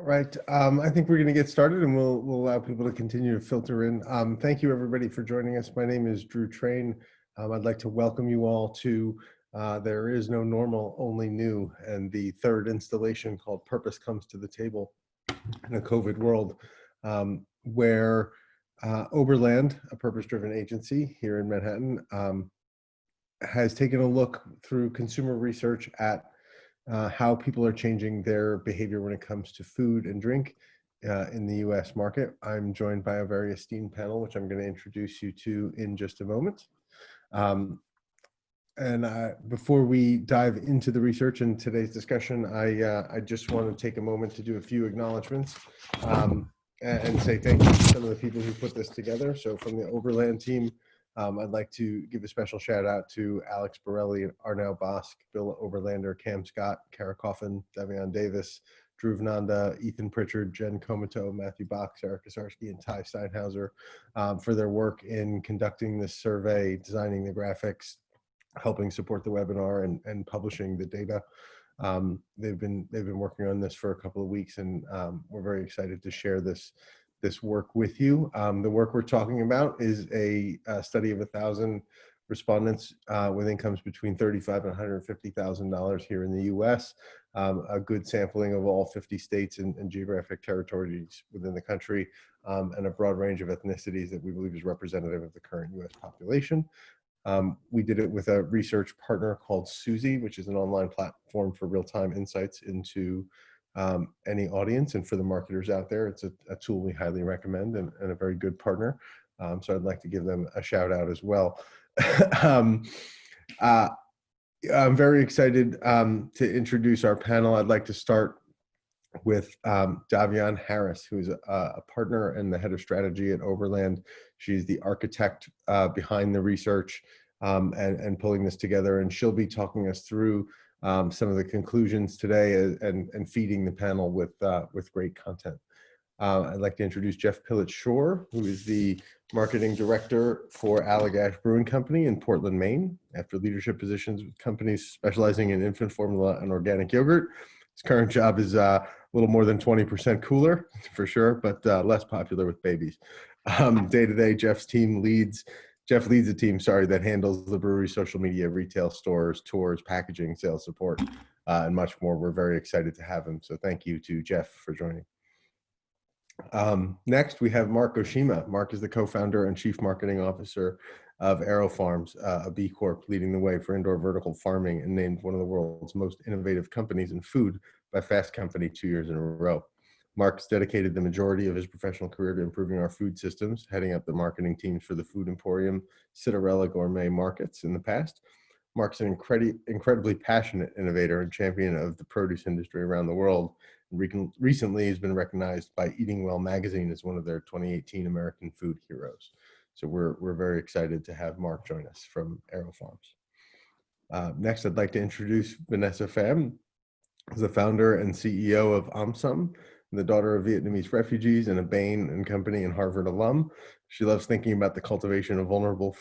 Right. I think we're going to get started and we'll allow people to continue to filter in. Thank you everybody for joining us. My name is Drew Train. I'd like to welcome you all to There Is No Normal, Only New, and the third installation called Purpose Comes to the Table in a COVID world, where Oberland, a purpose-driven agency here in Manhattan, has taken a look through consumer research at how people are changing their behavior when it comes to food and drink in the US market. I'm joined by a very esteemed panel, which I'm going to introduce you to in just a moment. Before we dive into the research and today's discussion, I just want to take a moment to do a few acknowledgements and say thank you to some of the people who put this together. So from the Oberland team, I'd like to give a special shout out to Alex Borelli, Arnell Bosk, Bill Oberlander, Cam Scott, Kara Coffin, Davion Davis, Dhruv Nanda, Ethan Pritchard, Jen Komoto, Matthew Box, Eric Kasarski, and Ty Steinhauser for their work in conducting this survey, designing the graphics, helping support the webinar, and publishing the data. They've been working on this for a couple of weeks, and we're very excited to share this work with you. The work we're talking about is a study of 1,000 respondents with incomes between $35,000 and $150,000 here in the US, a good sampling of all 50 states and geographic territories within the country, and a broad range of ethnicities that we believe is representative of the current US population. We did it with a research partner called Suzy, which is an online platform for real-time insights into any audience. And for the marketers out there, it's a tool we highly recommend and a very good partner. So I'd like to give them a shout out as well. I'm very excited to introduce our panel. I'd like to start with Davion Harris, who's a partner and the head of strategy at Oberland. She's the architect behind the research and pulling this together, and she'll be talking us through some of the conclusions today and feeding the panel with great content. I'd like to introduce Jeff Pillett-Shore, who is the marketing director for Allagash Brewing Company in Portland, Maine. After leadership positions with companies specializing in infant formula and organic yogurt, his current job is a little more than 20% cooler, for sure, but less popular with babies. Day-to-day, Jeff leads a team, that handles the brewery, social media, retail stores, tours, packaging, sales support, and much more. We're very excited to have him. So thank you to Jeff for joining. Next, we have Mark Oshima. Mark is the co-founder and chief marketing officer of AeroFarms, a B Corp leading the way for indoor vertical farming and named one of the world's most innovative companies in food by Fast Company 2 years in a row. Mark's dedicated the majority of his professional career to improving our food systems, heading up the marketing teams for the Food Emporium, Citarella Gourmet Markets in the past. Mark's an incredibly passionate innovator and champion of the produce industry around the world. Recently, he's been recognized by Eating Well magazine as one of their 2018 American Food Heroes. So we're very excited to have Mark join us from AeroFarms. Next, I'd like to introduce Vanessa Pham, who's the founder and CEO of AmSum, the daughter of Vietnamese refugees and a Bain & Company and Harvard alum. She loves thinking about the cultivation of vulnerable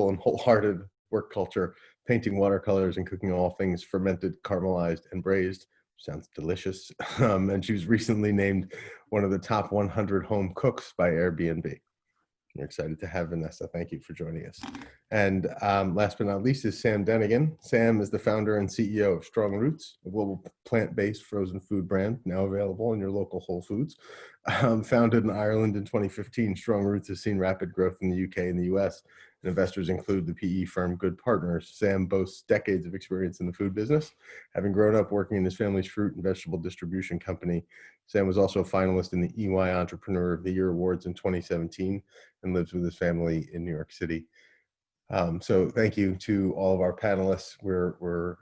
and wholehearted work culture, painting watercolors and cooking all things fermented, caramelized, and braised. Sounds delicious. And she was recently named one of the top 100 home cooks by Airbnb. We're excited to have Vanessa. Thank you for joining us. And last but not least is Sam Denigan. Sam is the founder and CEO of Strong Roots, a global plant-based frozen food brand now available in your local Whole Foods. Founded in Ireland in 2015, Strong Roots has seen rapid growth in the UK and the US. And investors include the PE firm Good Partners. Sam boasts decades of experience in the food business, having grown up working in his family's fruit and vegetable distribution company. Sam was also a finalist in the EY Entrepreneur of the Year Awards in 2017 and lives with his family in New York City. So thank you to all of our panelists. We're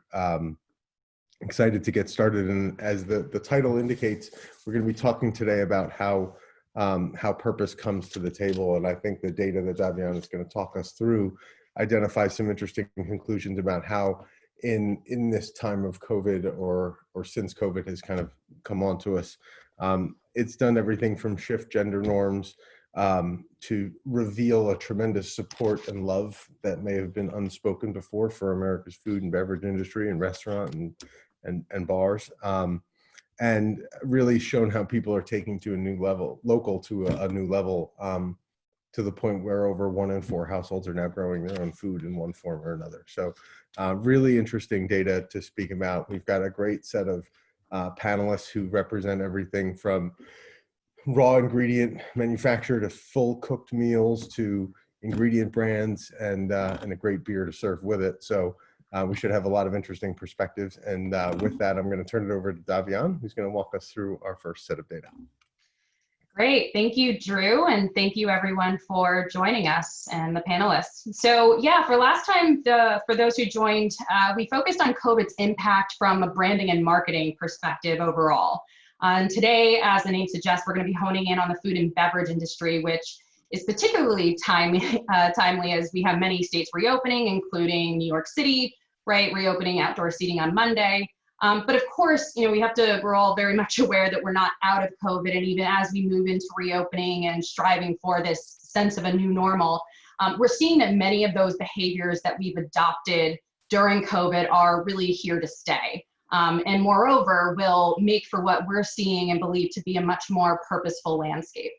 excited to get started. And as the title indicates, we're going to be talking today about how purpose comes to the table. And I think the data that Davion is going to talk us through identifies some interesting conclusions about how in this time of COVID or since COVID has kind of come onto us, it's done everything from shift gender norms to reveal a tremendous support and love that may have been unspoken before for America's food and beverage industry and restaurant and bars. and really shown how people are taking to a new level, local to a new level, to the point where over 1 in 4 households are now growing their own food in one form or another. So really interesting data to speak about. We've got a great set of panelists who represent everything from raw ingredient manufacturer to full cooked meals to ingredient brands, and a great beer to serve with it. So we should have a lot of interesting perspectives. And with that, I'm going to turn it over to Davian, who's going to walk us through our first set of data. Great, thank you, Drew, and thank you everyone for joining us and the panelists. So yeah, for last time, for those who joined, we focused on COVID's impact from a branding and marketing perspective overall. And today, as the name suggests, we're going to be honing in on the food and beverage industry, which is particularly timely as we have many states reopening, including New York City, right, reopening outdoor seating on Monday. But of course, we're all very much aware that we're not out of COVID, and even as we move into reopening and striving for this sense of a new normal, we're seeing that many of those behaviors that we've adopted during COVID are really here to stay. And moreover, will make for what we're seeing and believe to be a much more purposeful landscape.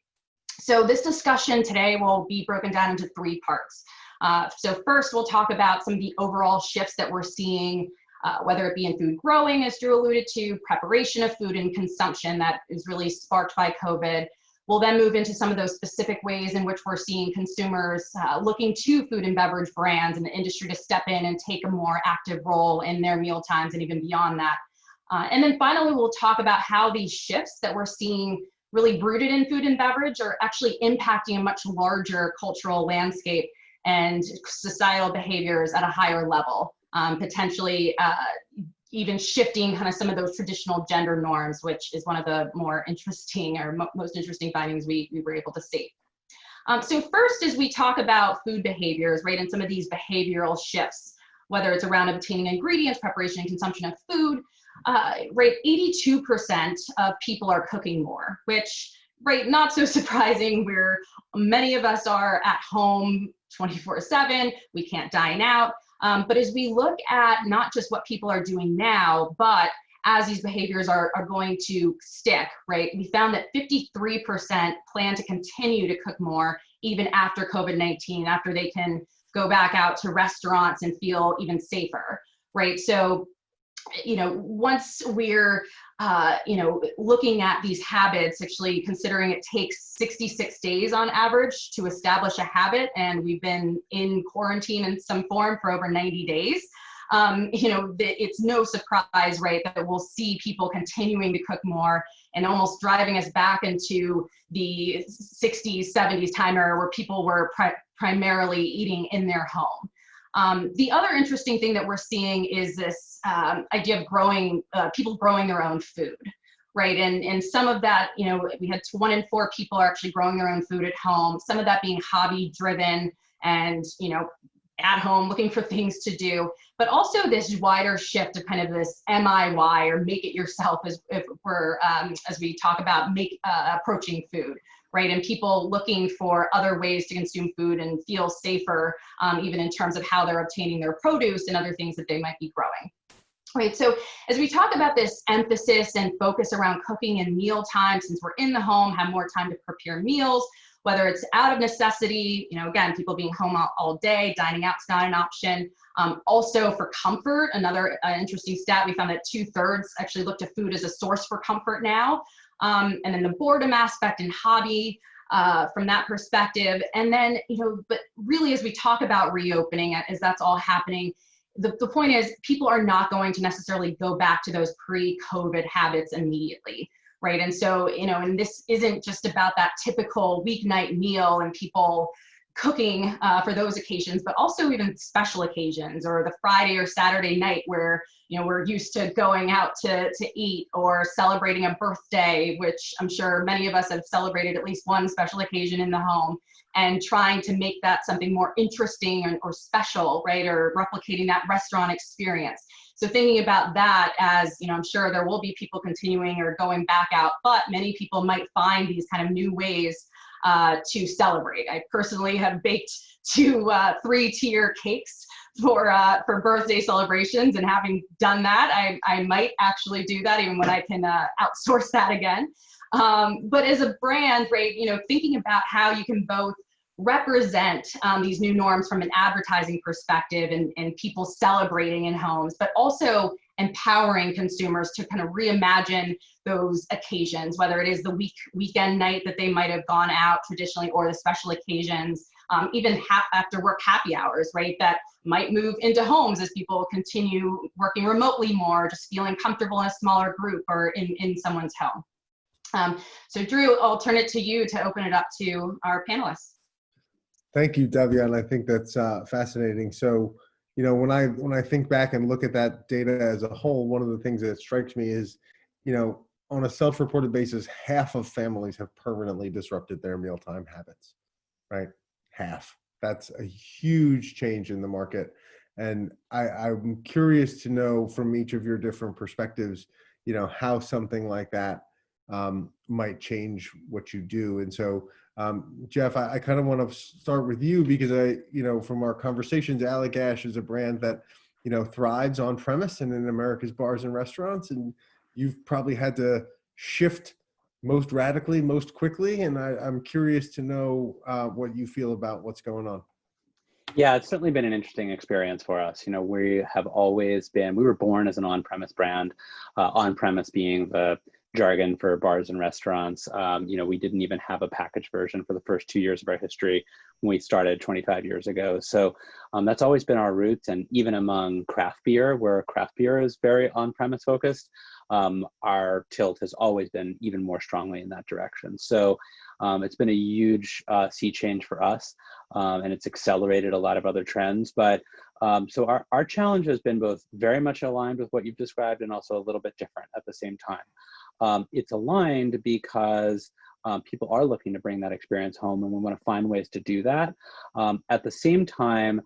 So this discussion today will be broken down into 3 parts. So first, we'll talk about some of the overall shifts that we're seeing, whether it be in food growing, as Drew alluded to, preparation of food and consumption that is really sparked by COVID. We'll then move into some of those specific ways in which we're seeing consumers looking to food and beverage brands and the industry to step in and take a more active role in their meal times and even beyond that. And then finally, we'll talk about how these shifts that we're seeing really rooted in food and beverage are actually impacting a much larger cultural landscape and societal behaviors at a higher level. Potentially even shifting kind of some of those traditional gender norms, which is one of the more interesting or most interesting findings we were able to see. So first, as we talk about food behaviors, right, and some of these behavioral shifts, whether it's around obtaining ingredients, preparation and consumption of food, right, 82% of people are cooking more, which, right, not so surprising, where many of us are at home 24/7, we can't dine out. But as we look at not just what people are doing now, but as these behaviors are going to stick, right, we found that 53% plan to continue to cook more even after COVID-19, after they can go back out to restaurants and feel even safer, right? So, once we're, looking at these habits, actually considering it takes 66 days on average to establish a habit, and we've been in quarantine in some form for over 90 days, it's no surprise, right, that we'll see people continuing to cook more and almost driving us back into the 60s, 70s time era where people were primarily eating in their home. The other interesting thing that we're seeing is this idea of people growing their own food, right? And some of that, we had 1 in 4 people are actually growing their own food at home, some of that being hobby driven and, at home looking for things to do, but also this wider shift of kind of this MIY or make it yourself as we talk about approaching food. Right, and people looking for other ways to consume food and feel safer, even in terms of how they're obtaining their produce and other things that they might be growing. Right, so as we talk about this emphasis and focus around cooking and meal time, since we're in the home, have more time to prepare meals, whether it's out of necessity, again, people being home all day, dining out's not an option. Also for comfort, another interesting stat, we found that 2/3 actually look to food as a source for comfort now. And then the boredom aspect and hobby from that perspective. And then, but really as we talk about reopening, as that's all happening, the point is people are not going to necessarily go back to those pre-COVID habits immediately, right? And so, and this isn't just about that typical weeknight meal and people cooking for those occasions, but also even special occasions or the Friday or Saturday night where, we're used to going out to eat or celebrating a birthday, which I'm sure many of us have celebrated at least one special occasion in the home, and trying to make that something more interesting or special, right? Or replicating that restaurant experience. So thinking about that as, I'm sure there will be people continuing or going back out, but many people might find these kind of new ways to celebrate. I personally have baked 2 3-tier cakes for birthday celebrations. And having done that, I might actually do that even when I can outsource that again. But as a brand, right, thinking about how you can both represent these new norms from an advertising perspective and people celebrating in homes, but also empowering consumers to kind of reimagine those occasions, whether it is the weekend night that they might have gone out traditionally, or the special occasions, even after work happy hours, right, that might move into homes as people continue working remotely more, just feeling comfortable in a smaller group or in someone's home. So Drew, I'll turn it to you to open it up to our panelists. Thank you, Davian. I think that's fascinating. So, when I think back and look at that data as a whole, one of the things that strikes me is, on a self-reported basis, half of families have permanently disrupted their mealtime habits, right? Half. That's a huge change in the market. And I'm curious to know from each of your different perspectives, how something like that might change what you do. And so, Jeff, I kind of want to start with you because from our conversations, Allagash is a brand that, thrives on premise and in America's bars and restaurants. And you've probably had to shift most radically, most quickly. And I'm curious to know what you feel about what's going on. Yeah, it's certainly been an interesting experience for us. We were born as an on-premise brand, on-premise being the jargon for bars and restaurants. We didn't even have a packaged version for the first 2 years of our history when we started 25 years ago. So that's always been our roots. And even among craft beer, where craft beer is very on-premise focused, our tilt has always been even more strongly in that direction. So it's been a huge sea change for us, and it's accelerated a lot of other trends. But so our challenge has been both very much aligned with what you've described and also a little bit different at the same time. It's aligned because people are looking to bring that experience home, and we want to find ways to do that. At the same time,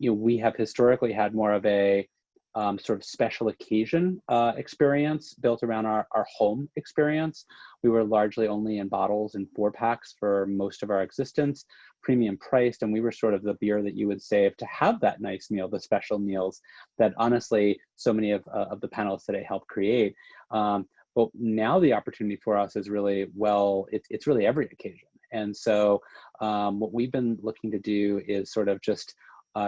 we have historically had more of a sort of special occasion experience built around our home experience. We were largely only in bottles and 4-packs for most of our existence, premium priced, and we were sort of the beer that you would save to have that nice meal, the special meals that honestly so many of the panelists today helped create. But now the opportunity for us is really, it's really every occasion. And so what we've been looking to do is sort of just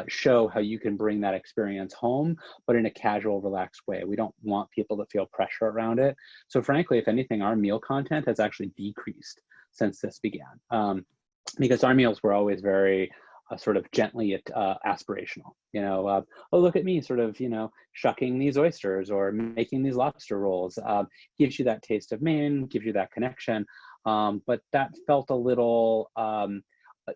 show how you can bring that experience home, but in a casual, relaxed way. We don't want people to feel pressure around it. So frankly, if anything, our meal content has actually decreased since this began, because our meals were always very sort of gently aspirational. Oh, look at me sort of, shucking these oysters or making these lobster rolls. Gives you that taste of Maine, gives you that connection. But that felt a little,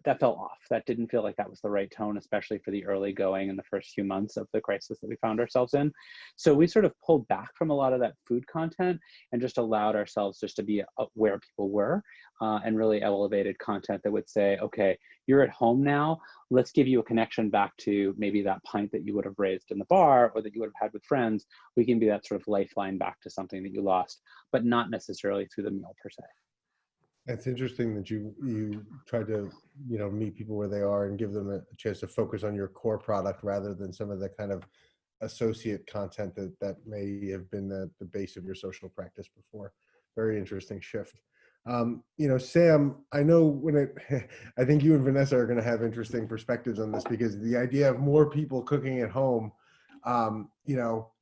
that fell off. That didn't feel like that was the right tone, especially for the early going in the first few months of the crisis that we found ourselves in. So we sort of pulled back from a lot of that food content and just allowed ourselves just to be where people were, and really elevated content that would say, okay, you're at home now, let's give you a connection back to maybe that pint that you would have raised in the bar or that you would have had with friends. We can be that sort of lifeline back to something that you lost, but not necessarily through the meal per se. It's interesting that you try to, meet people where they are and give them a chance to focus on your core product rather than some of the kind of associate content that may have been the base of your social practice before. Very interesting shift. Sam, I know I think you and Vanessa are going to have interesting perspectives on this, because the idea of more people cooking at home,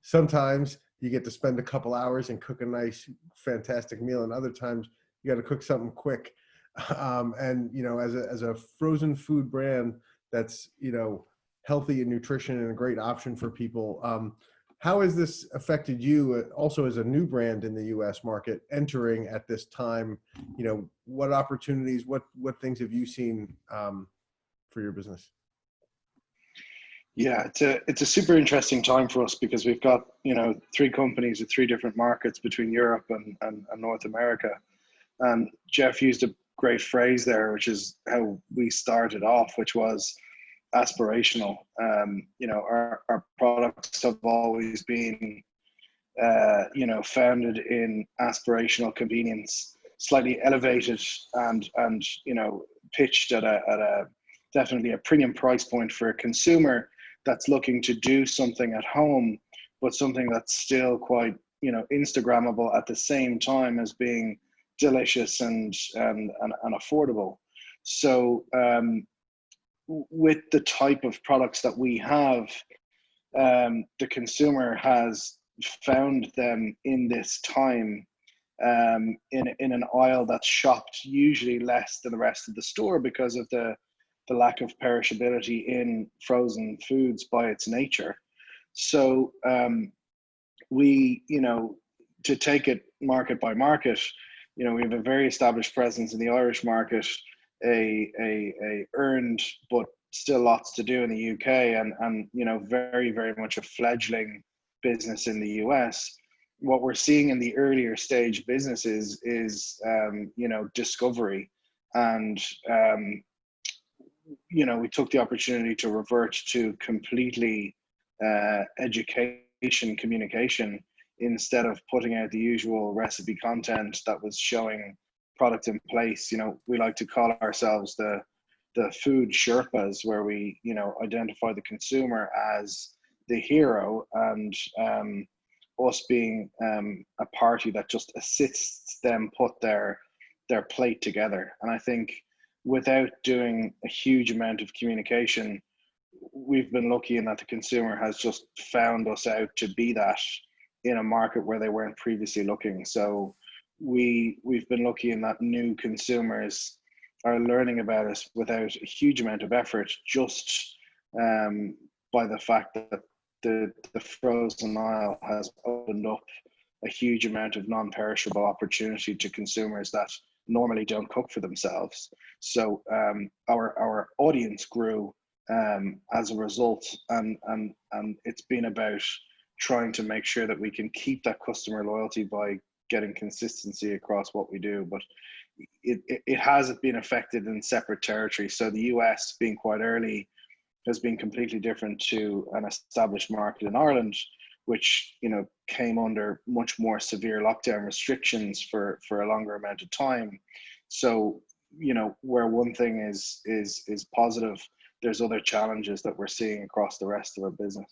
sometimes you get to spend a couple hours and cook a nice, fantastic meal, and other times you got to cook something quick. And, as a frozen food brand that's, healthy and nutrition and a great option for people, how has this affected you also as a new brand in the U.S. market entering at this time? What opportunities, what things have you seen for your business? Yeah, it's a super interesting time for us because we've got, 3 companies at 3 different markets between Europe and North America. Jeff used a great phrase there, which is how we started off, which was aspirational. Our products have always been, founded in aspirational convenience, slightly elevated and pitched at a definitely a premium price point for a consumer, that's looking to do something at home, but something that's still quite, you know, Instagrammable at the same time as being delicious and affordable. So with the type of products that we have, the consumer has found them in this time, in an aisle that's shopped usually less than the rest of the store because of the lack of perishability in frozen foods by its nature. So we, you know, to take it market by market, you know, we have a very established presence in the Irish market, a earned but still lots to do in the UK, and you know, very much a fledgling business in the US. What we're seeing in the earlier stage businesses is you know, discovery, and you know, we took the opportunity to revert to completely education communication instead of putting out the usual recipe content that was showing product in place. You know, we like to call ourselves the food Sherpas, where we, you know, identify the consumer as the hero, and us being a party that just assists them put their plate together. And I think without doing a huge amount of communication, we've been lucky in that the consumer has just found us out to be that in a market where they weren't previously looking. So we've been lucky in that new consumers are learning about us without a huge amount of effort, just by the fact that the frozen aisle has opened up a huge amount of non-perishable opportunity to consumers that normally don't cook for themselves. So our audience grew as a result, and it's been about trying to make sure that we can keep that customer loyalty by getting consistency across what we do. But it has been affected in separate territories. So the US, being quite early, has been completely different to an established market in Ireland, which, you know, came under much more severe lockdown restrictions for a longer amount of time. So, you know, where one thing is positive, there's other challenges that we're seeing across the rest of our business.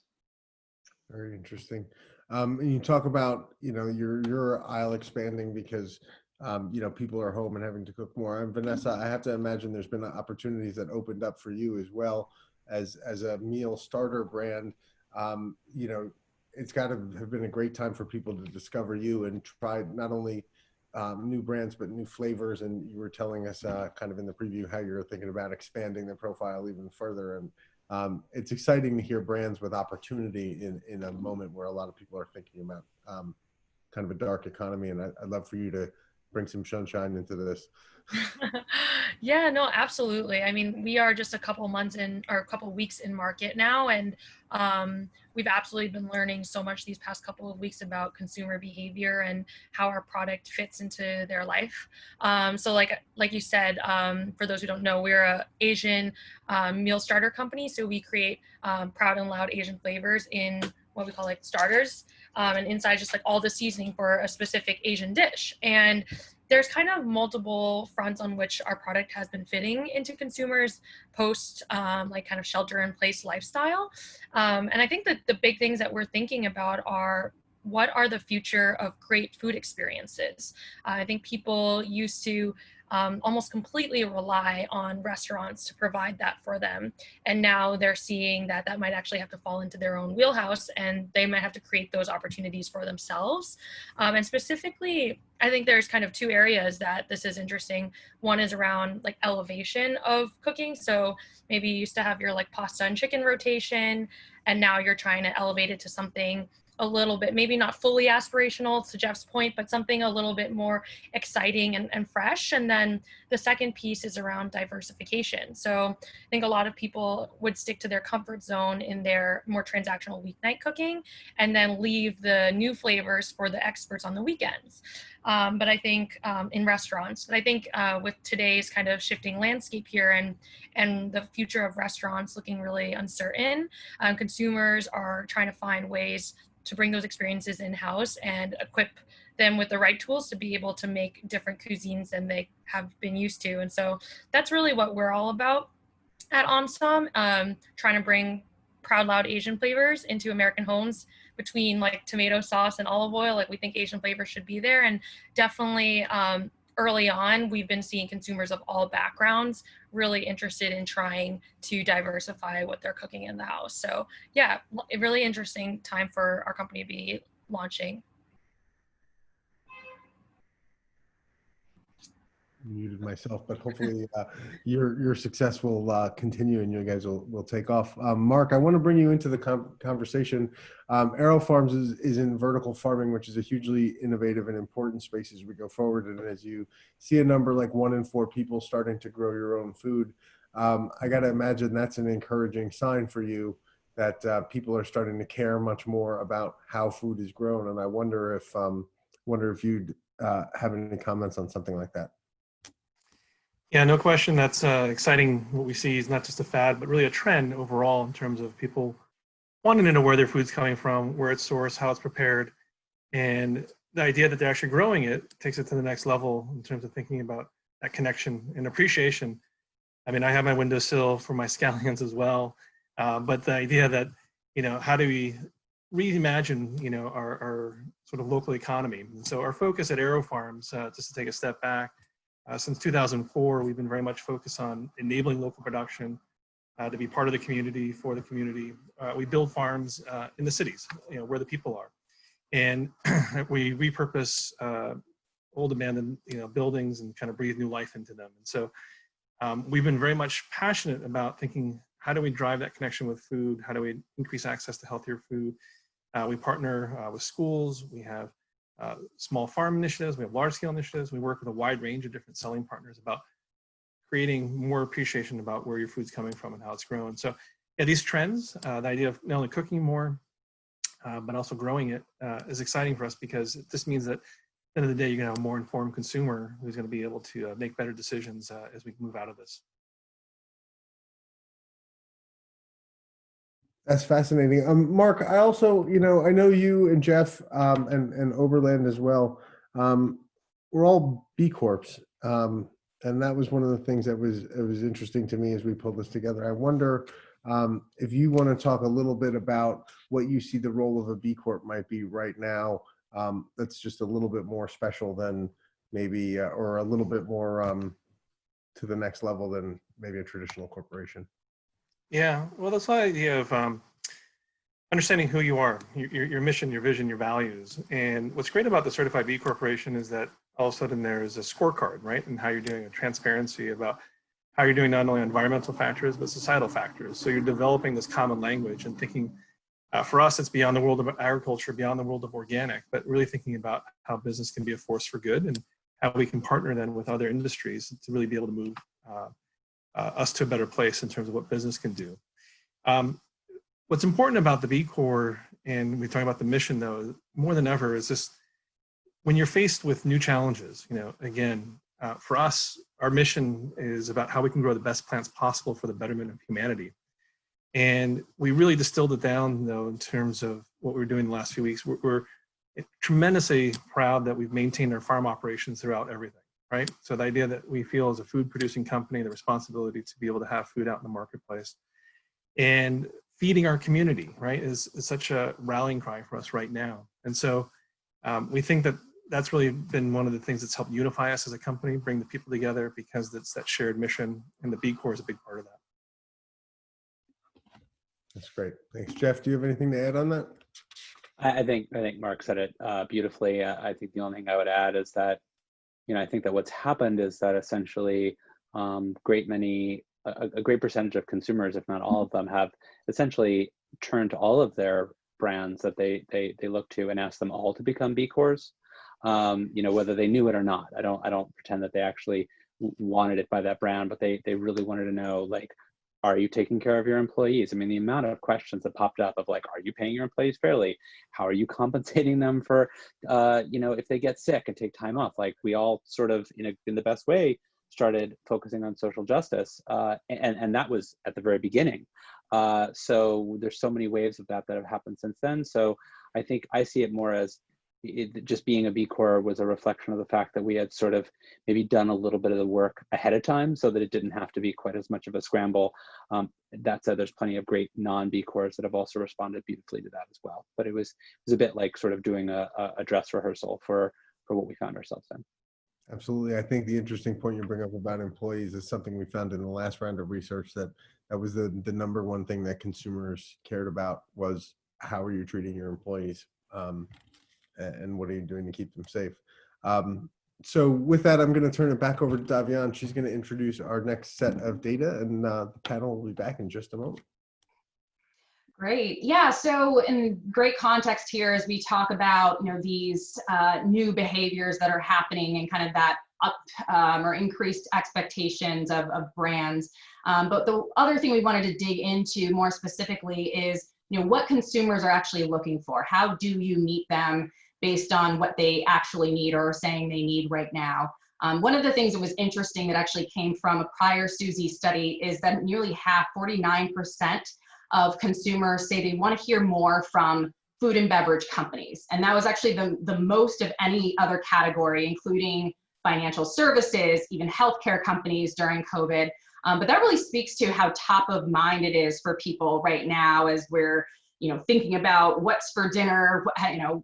Very interesting. And you talk about, you know, your aisle expanding because you know, people are home and having to cook more. And Vanessa, I have to imagine there's been opportunities that opened up for you as well as a meal starter brand. You know, it's got to have been a great time for people to discover you and try not only new brands but new flavors. And you were telling us kind of in the preview how you're thinking about expanding the profile even further. And it's exciting to hear brands with opportunity in a moment where a lot of people are thinking about kind of a dark economy. And I'd love for you to bring some sunshine into this. Yeah, no, absolutely. I mean, we are just a couple months in, or a couple weeks in market now, and we've absolutely been learning so much these past couple of weeks about consumer behavior and how our product fits into their life. So like you said, for those who don't know, we're a Asian meal starter company. So we create proud and loud Asian flavors in what we call like starters, and inside just like all the seasoning for a specific Asian dish. And there's kind of multiple fronts on which our product has been fitting into consumers post like kind of shelter in place lifestyle. And I think that the big things that we're thinking about are, what are the future of great food experiences? I think people used to almost completely rely on restaurants to provide that for them. And now they're seeing that that might actually have to fall into their own wheelhouse, and they might have to create those opportunities for themselves. And specifically, I think there's kind of two areas that this is interesting. One is around like elevation of cooking. So maybe you used to have your like pasta and chicken rotation, and now you're trying to elevate it to something a little bit, maybe not fully aspirational to Jeff's point, but something a little bit more exciting and fresh. And then the second piece is around diversification. So I think a lot of people would stick to their comfort zone in their more transactional weeknight cooking and then leave the new flavors for the experts on the weekends. But I think in restaurants, but I think with today's kind of shifting landscape here and the future of restaurants looking really uncertain, consumers are trying to find ways to bring those experiences in-house and equip them with the right tools to be able to make different cuisines than they have been used to. And so that's really what we're all about at OMSOM, trying to bring Proud Loud Asian flavors into American homes between like tomato sauce and olive oil. Like we think Asian flavors should be there. And definitely early on, we've been seeing consumers of all backgrounds really interested in trying to diversify what they're cooking in the house. So yeah, a really interesting time for our company to be launching. Muted myself, but hopefully your success will continue and you guys will take off. Mark, I want to bring you into the conversation. AeroFarms is in vertical farming, which is a hugely innovative and important space as we go forward. And as you see a number like 1 in 4 people starting to grow your own food, I got to imagine that's an encouraging sign for you that people are starting to care much more about how food is grown. And I wonder if you'd have any comments on something like that. Yeah, no question. That's exciting. What we see is not just a fad, but really a trend overall in terms of people wanting to know where their food's coming from, where it's sourced, how it's prepared. And the idea that they're actually growing it takes it to the next level in terms of thinking about that connection and appreciation. I mean, I have my windowsill for my scallions as well. But the idea that, how do we reimagine, our sort of local economy? And so our focus at AeroFarms, just to take a step back, since 2004, we've been very much focused on enabling local production to be part of the community, for the community. We build farms in the cities, where the people are. And we repurpose old abandoned buildings and kind of breathe new life into them. And so we've been very much passionate about thinking, how do we drive that connection with food? How do we increase access to healthier food? We partner with schools. We have small farm initiatives, we have large scale initiatives. We work with a wide range of different selling partners about creating more appreciation about where your food's coming from and how it's grown. So yeah, these trends, the idea of not only cooking more, but also growing it is exciting for us, because this means that at the end of the day, you're gonna have a more informed consumer who's gonna be able to make better decisions as we move out of this. That's fascinating. Mark, I also, I know you and Jeff and Oberland as well. We're all B Corps. And that was one of the things that was interesting to me as we pulled this together. I wonder if you want to talk a little bit about what you see the role of a B Corp might be right now. That's just a little bit more special than maybe, or a little bit more to the next level than maybe a traditional corporation. Yeah, well, that's the idea of understanding who you are, your mission, your vision, your values. And what's great about the Certified B Corporation is that all of a sudden there's a scorecard, right? And how you're doing, a transparency about how you're doing not only environmental factors, but societal factors. So you're developing this common language and thinking, for us, it's beyond the world of agriculture, beyond the world of organic, but really thinking about how business can be a force for good and how we can partner then with other industries to really be able to move us to a better place in terms of what business can do. What's important about the B Corps, and we talk about the mission though, more than ever, is this: when you're faced with new challenges, again, for us, our mission is about how we can grow the best plants possible for the betterment of humanity. And we really distilled it down though in terms of what we're doing the last few weeks. We're tremendously proud that we've maintained our farm operations throughout everything. Right? So the idea that we feel as a food producing company, the responsibility to be able to have food out in the marketplace and feeding our community, right, is such a rallying cry for us right now. And so we think that that's really been one of the things that's helped unify us as a company, bring the people together, because it's that shared mission, and the B Corps is a big part of that. That's great. Thanks, Jeff. Do you have anything to add on that? I think Mark said it beautifully. I think the only thing I would add is that, I think that what's happened is that essentially a great percentage of consumers, if not all of them, have essentially turned to all of their brands that they look to and ask them all to become B Corps, whether they knew it or not. I don't pretend that they actually wanted it by that brand, but they really wanted to know, like, are you taking care of your employees? I mean, the amount of questions that popped up of like, are you paying your employees fairly? How are you compensating them for, if they get sick and take time off? Like, we all sort of, in the best way, started focusing on social justice. And that was at the very beginning. So there's so many waves of that have happened since then. So I think I see it more as just being a B Corp was a reflection of the fact that we had sort of maybe done a little bit of the work ahead of time so that it didn't have to be quite as much of a scramble. That said, there's plenty of great non-B Corps that have also responded beautifully to that as well. But it was a bit like sort of doing a dress rehearsal for what we found ourselves in. Absolutely. I think the interesting point you bring up about employees is something we found in the last round of research, that was the number one thing that consumers cared about was, how are you treating your employees? And what are you doing to keep them safe? So with that, I'm going to turn it back over to Davian. She's going to introduce our next set of data, and the panel will be back in just a moment. Great. Yeah. So in great context here, as we talk about, these new behaviors that are happening and kind of that up or increased expectations of brands. But the other thing we wanted to dig into more specifically is, what consumers are actually looking for. How do you meet them based on what they actually need or are saying they need right now? One of the things that was interesting that actually came from a prior Suzy study is that nearly half, 49%, of consumers say they want to hear more from food and beverage companies. And that was actually the most of any other category, including financial services, even healthcare companies during COVID. But that really speaks to how top of mind it is for people right now as we're thinking about what's for dinner,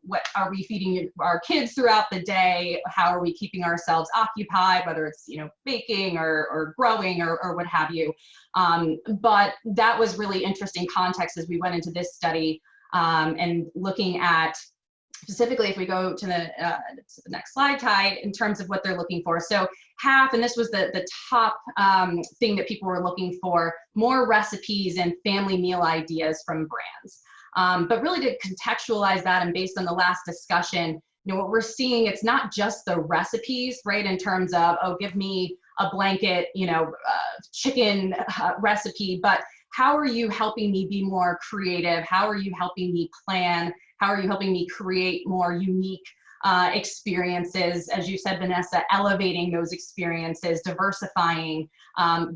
what are we feeding our kids throughout the day? How are we keeping ourselves occupied, whether it's, baking or growing or what have you. But that was really interesting context as we went into this study and looking at specifically, if we go to the next slide, Ty, in terms of what they're looking for. So half, and this was the top thing that people were looking for, more recipes and family meal ideas from brands. But really to contextualize that, and based on the last discussion, what we're seeing, it's not just the recipes, right? In terms of, oh, give me a blanket, chicken recipe, but how are you helping me be more creative? How are you helping me plan? How are you helping me create more unique experiences? As you said, Vanessa, elevating those experiences, diversifying,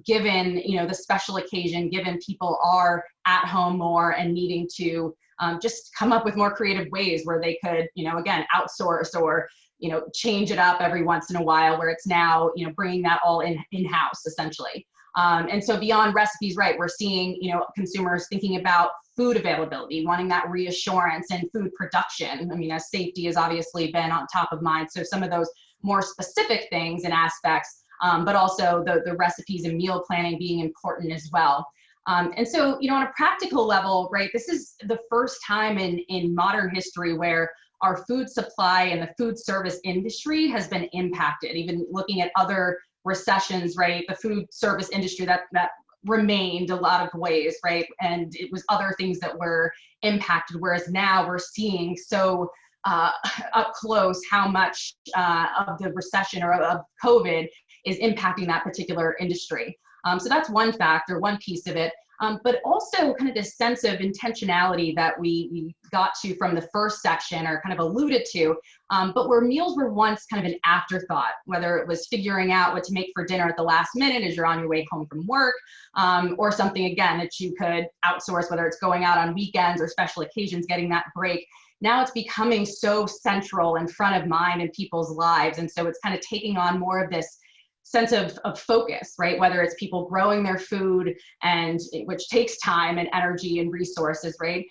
given, the special occasion, given people are at home more and needing to just come up with more creative ways where they could, again, outsource or, change it up every once in a while, where it's now, bringing that all in-house essentially. And so beyond recipes, right, we're seeing, consumers thinking about food availability, wanting that reassurance, and food production. I mean, as safety has obviously been on top of mind. So some of those more specific things and aspects, but also the recipes and meal planning being important as well. And so, on a practical level, right, this is the first time in modern history where our food supply and the food service industry has been impacted. Even looking at other recessions, right, the food service industry that remained a lot of ways, right, and it was other things that were impacted, whereas now we're seeing so up close how much of the recession or of COVID is impacting that particular industry. So that's one factor, one piece of it. But also kind of this sense of intentionality that we got to from the first section, or kind of alluded to, but where meals were once kind of an afterthought, whether it was figuring out what to make for dinner at the last minute as you're on your way home from work, or something, again, that you could outsource, whether it's going out on weekends or special occasions, getting that break. Now it's becoming so central and front of mind in people's lives. And so it's kind of taking on more of this sense of focus, right? Whether it's people growing their food, and which takes time and energy and resources, right?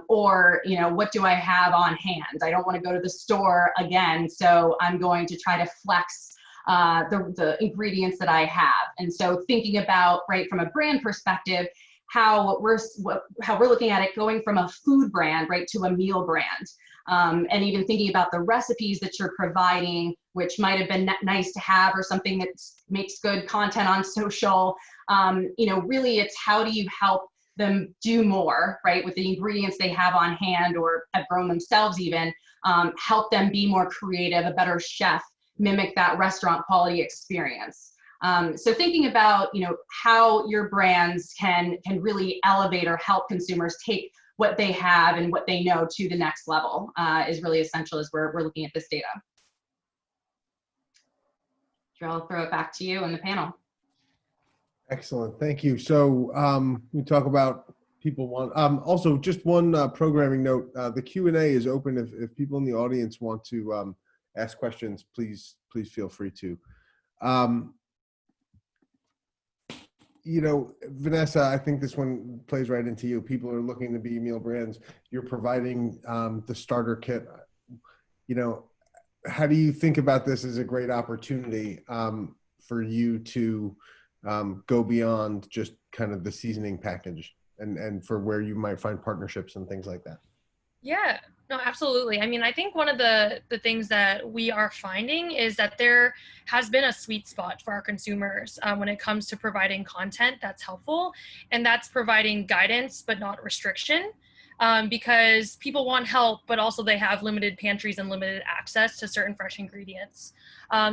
Or, what do I have on hand? I don't want to go to the store again, so I'm going to try to flex the ingredients that I have. And so thinking about, right, from a brand perspective, how we're looking at it, going from a food brand, right, to a meal brand. And even thinking about the recipes that you're providing, which might have been nice to have, or something that makes good content on social. Really it's how do you help them do more, right, with the ingredients they have on hand or have grown themselves even, help them be more creative, a better chef, mimic that restaurant quality experience. So thinking about, how your brands can really elevate or help consumers take what they have and what they know to the next level is really essential as we're looking at this data. I'll throw it back to you and the panel. Excellent, thank you. So we talk about people want. Also, just one programming note: the Q&A is open. If people in the audience want to ask questions, please feel free to. You know, Vanessa, I think this one plays right into you. People are looking to be meal brands. You're providing the starter kit. You know, how do you think about this as a great opportunity for you to go beyond just kind of the seasoning package and for where you might find partnerships and things like that? Yeah, no, absolutely. I mean, I think one of the things that we are finding is that there has been a sweet spot for our consumers when it comes to providing content that's helpful, and that's providing guidance but not restriction. Because people want help, but also they have limited pantries and limited access to certain fresh ingredients.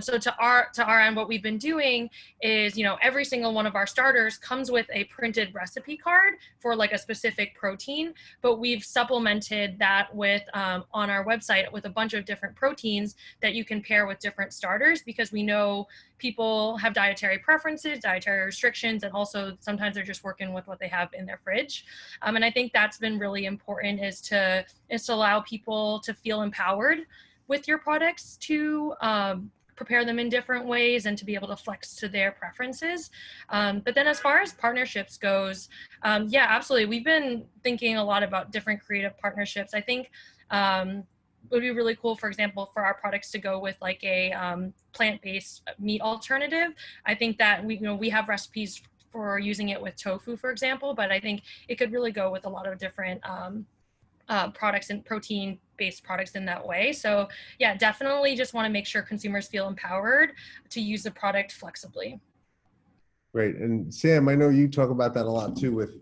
So to our end, what we've been doing is, you know, every single one of our starters comes with a printed recipe card for like a specific protein, but we've supplemented that with on our website with a bunch of different proteins that you can pair with different starters, because we know people have dietary preferences, dietary restrictions, and also sometimes they're just working with what they have in their fridge. And I think that's been really important, is to allow people to feel empowered with your products, to prepare them in different ways and to be able to flex to their preferences. But then as far as partnerships goes, yeah, absolutely. We've been thinking a lot about different creative partnerships. I think it would be really cool, for example, for our products to go with like a plant-based meat alternative. I think that we have recipes for using it with tofu, for example, but I think it could really go with a lot of different products and protein-based products in that way. So yeah, definitely just want to make sure consumers feel empowered to use the product flexibly. Great. And Sam, I know you talk about that a lot too, with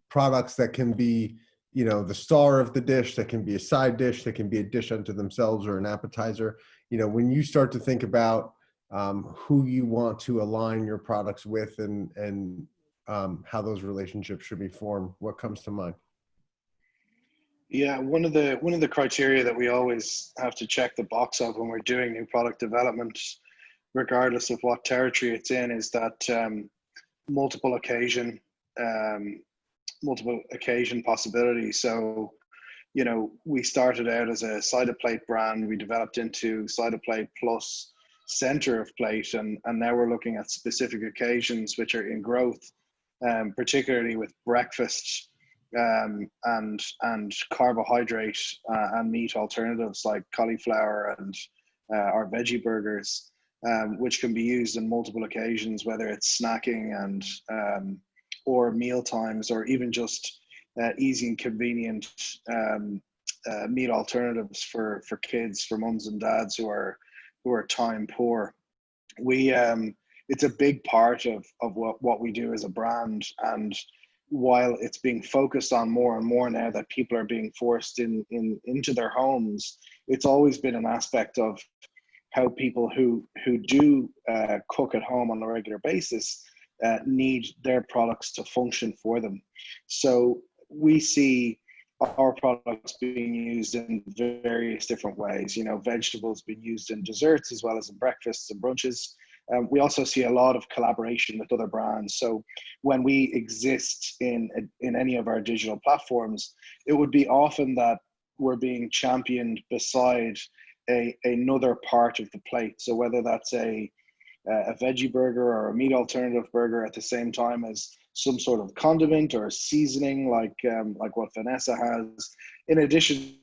products that can be, you know, the star of the dish, that can be a side dish, that can be a dish unto themselves or an appetizer. You know, when you start to think about who you want to align your products with and how those relationships should be formed, what comes to mind? Yeah, one of the criteria that we always have to check the box of when we're doing new product development, regardless of what territory it's in, is that multiple occasion possibility. So, you know, we started out as a side of plate brand. We developed into side of plate plus center of plate, and now we're looking at specific occasions which are in growth, particularly with breakfast and carbohydrate and meat alternatives like cauliflower and our veggie burgers, which can be used in multiple occasions, whether it's snacking and or meal times, or even just easy and convenient meat alternatives for kids, for mums and dads who are time poor. It's a big part of what we do as a brand, and while it's being focused on more and more now that people are being forced into their homes, it's always been an aspect of how people who do cook at home on a regular basis need their products to function for them. So we see our products being used in various different ways. You know, vegetables being used in desserts as well as in breakfasts and brunches. We also see a lot of collaboration with other brands. So when we exist in any of our digital platforms, it would be often that we're being championed beside another part of the plate. So whether that's a veggie burger or a meat alternative burger at the same time as some sort of condiment or seasoning, like what Vanessa has, in addition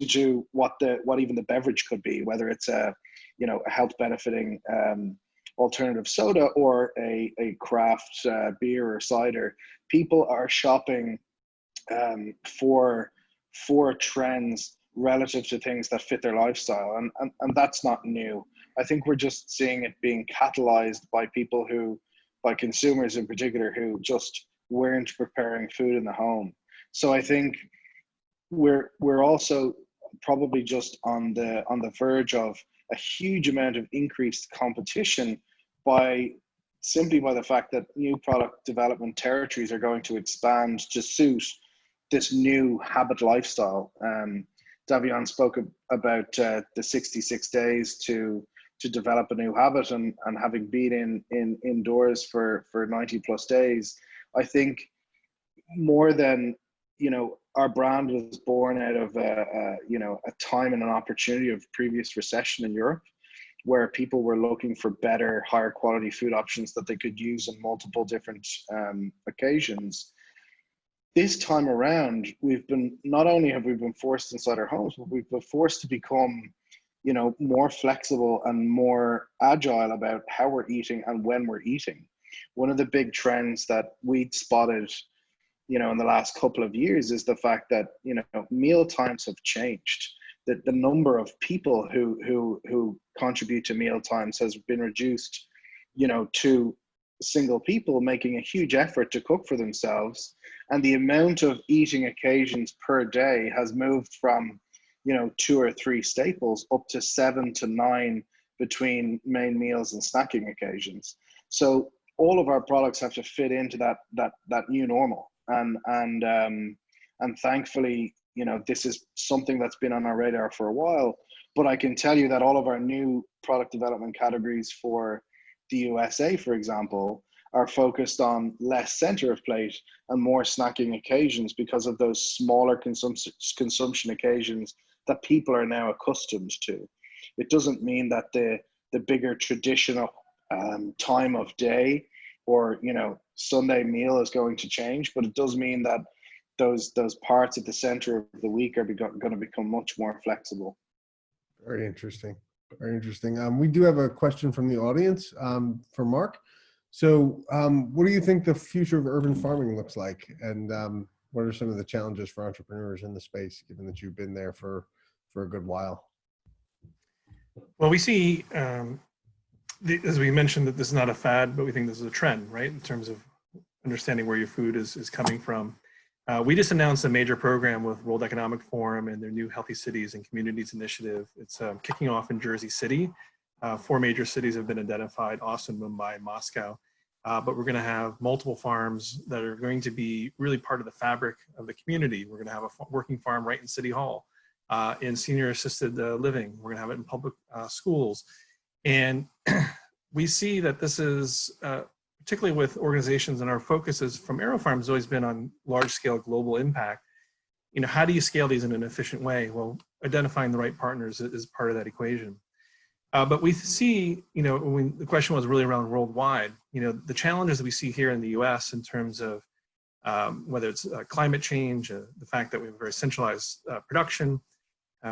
to what even the beverage could be, whether it's a health benefiting alternative soda or a craft beer or cider. People are shopping for trends relative to things that fit their lifestyle, and that's not new. I think we're just seeing it being catalyzed by consumers in particular, who just weren't preparing food in the home. So I think we're also probably just on the verge of a huge amount of increased competition simply by the fact that new product development territories are going to expand to suit this new habit lifestyle. Davion spoke about the 66 days to develop a new habit, and having been indoors for 90 plus days, I think more than, you know, our brand was born out of you know, a time and an opportunity of previous recession in Europe, where people were looking for better, higher quality food options that they could use on multiple different occasions. This time around, we've been, not only have we been forced inside our homes, but we've been forced to become, you know, more flexible and more agile about how we're eating and when we're eating. One of the big trends that we'd spotted, you know, in the last couple of years is the fact that, you know, meal times have changed. That the number of people who contribute to meal times has been reduced, you know, to single people making a huge effort to cook for themselves, and the amount of eating occasions per day has moved from, you know, 2 or 3 staples up to 7 to 9 between main meals and snacking occasions. So all of our products have to fit into that new normal, and thankfully, you know, this is something that's been on our radar for a while. But I can tell you that all of our new product development categories for the USA, for example, are focused on less center of plate and more snacking occasions because of those smaller consumption occasions that people are now accustomed to. It doesn't mean that the bigger traditional time of day or, you know, Sunday meal is going to change, but it does mean that those parts at the center of the week are going to become much more flexible. Very interesting. Very interesting. We do have a question from the audience for Mark. So what do you think the future of urban farming looks like? And what are some of the challenges for entrepreneurs in the space, given that you've been there for a good while? Well, we see, as we mentioned, that this is not a fad, but we think this is a trend, right? In terms of understanding where your food is coming from. We just announced a major program with World Economic Forum and their new Healthy Cities and Communities initiative. It's kicking off in Jersey City. 4 major cities have been identified: Austin, Mumbai, Moscow. But we're going to have multiple farms that are going to be really part of the fabric of the community. We're going to have a working farm right in City Hall, in senior assisted living. We're going to have it in public schools. And we see that this is, particularly with organizations, and our focus is from AeroFarm has always been on large scale global impact. You know, how do you scale these in an efficient way? Well, identifying the right partners is part of that equation. But we see, you know, when the question was really around worldwide, you know, the challenges that we see here in the US in terms of whether it's climate change, the fact that we have a very centralized production,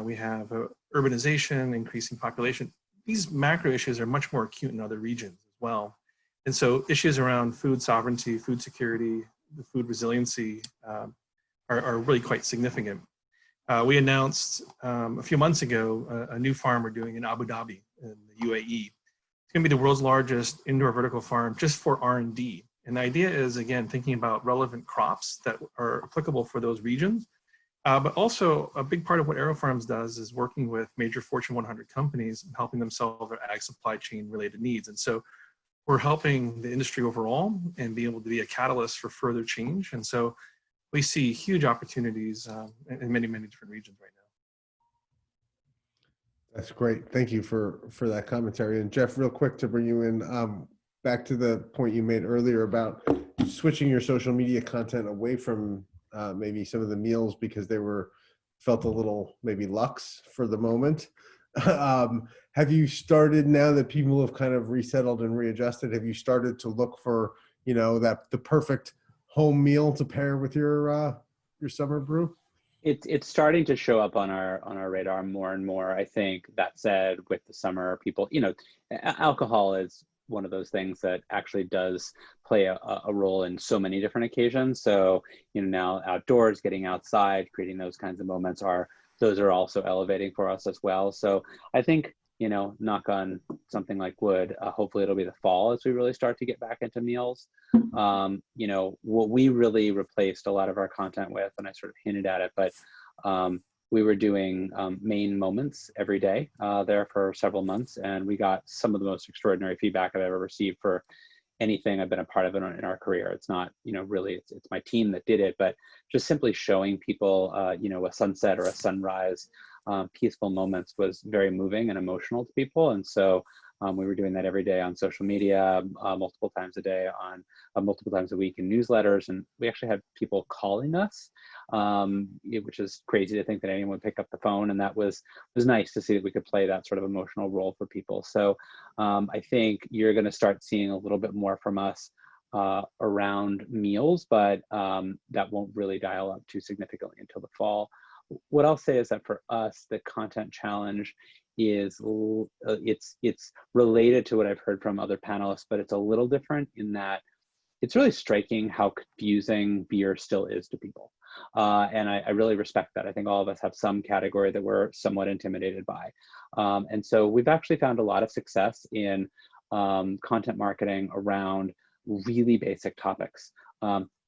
we have urbanization, increasing population. These macro issues are much more acute in other regions as well. And so issues around food sovereignty, food security, the food resiliency are really quite significant. We announced a few months ago a new farm we're doing in Abu Dhabi in the UAE. It's going to be the world's largest indoor vertical farm just for R&D. And the idea is, again, thinking about relevant crops that are applicable for those regions. But also a big part of what AeroFarms does is working with major Fortune 100 companies and helping them solve their ag supply chain related needs. And so we're helping the industry overall and be able to be a catalyst for further change. And so we see huge opportunities in many, many different regions right now. That's great. Thank you for that commentary. And Jeff, real quick to bring you in, back to the point you made earlier about switching your social media content away from maybe some of the meals because they felt a little maybe luxe for the moment. Have you started, now that people have kind of resettled and readjusted, have you started to look for, you know, the perfect home meal to pair with your summer brew? It's starting to show up on our radar more and more. I think that said, with the summer, people, you know, alcohol is one of those things that actually does play a role in so many different occasions. So, you know, now outdoors, getting outside, creating those kinds of moments those are also elevating for us as well. So I think, you know, knock on something like wood, hopefully it'll be the fall as we really start to get back into meals. You know, what we really replaced a lot of our content with, and I sort of hinted at it, but we were doing main moments every day there for several months, and we got some of the most extraordinary feedback I've ever received for anything I've been a part of in our career. It's not, you know, really, it's my team that did it, but just simply showing people, you know, a sunset or a sunrise, peaceful moments was very moving and emotional to people. And so We were doing that every day on social media, multiple times a day, on multiple times a week in newsletters, and we actually had people calling us, which is crazy to think that anyone would pick up the phone, and that was nice to see that we could play that sort of emotional role for people. So I think you're going to start seeing a little bit more from us around meals, but that won't really dial up too significantly until the fall. What I'll say is that for us, the content challenge is it's related to what I've heard from other panelists, but it's a little different in that it's really striking how confusing beer still is to people. And I really respect that. I think all of us have some category that we're somewhat intimidated by. And so we've actually found a lot of success in content marketing around really basic topics.